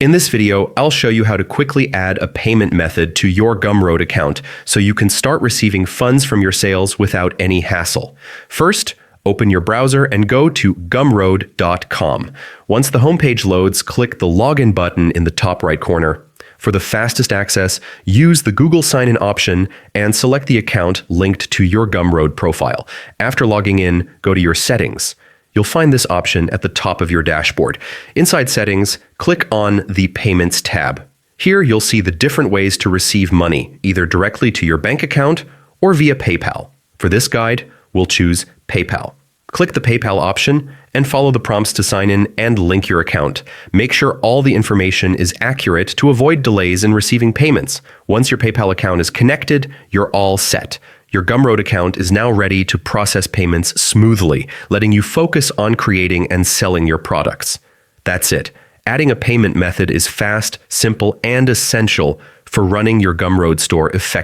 In this video, I'll show you how to quickly add a payment method to your Gumroad account so you can start receiving funds from your sales without any hassle. First, open your browser and go to gumroad.com. Once the homepage loads, click the login button in the top right corner. For the fastest access, use the Google sign-in option and select the account linked to your Gumroad profile. After logging in, go to your settings. You'll find this option at the top of your dashboard. Inside Settings, click on the Payments tab. Here you'll see the different ways to receive money, either directly to your bank account or via PayPal. For this guide, we'll choose PayPal. Click the PayPal option and follow the prompts to sign in and link your account. Make sure all the information is accurate to avoid delays in receiving payments. Once your PayPal account is connected, you're all set. Your Gumroad account is now ready to process payments smoothly, letting you focus on creating and selling your products. That's it. Adding a payment method is fast, simple, and essential for running your Gumroad store effectively.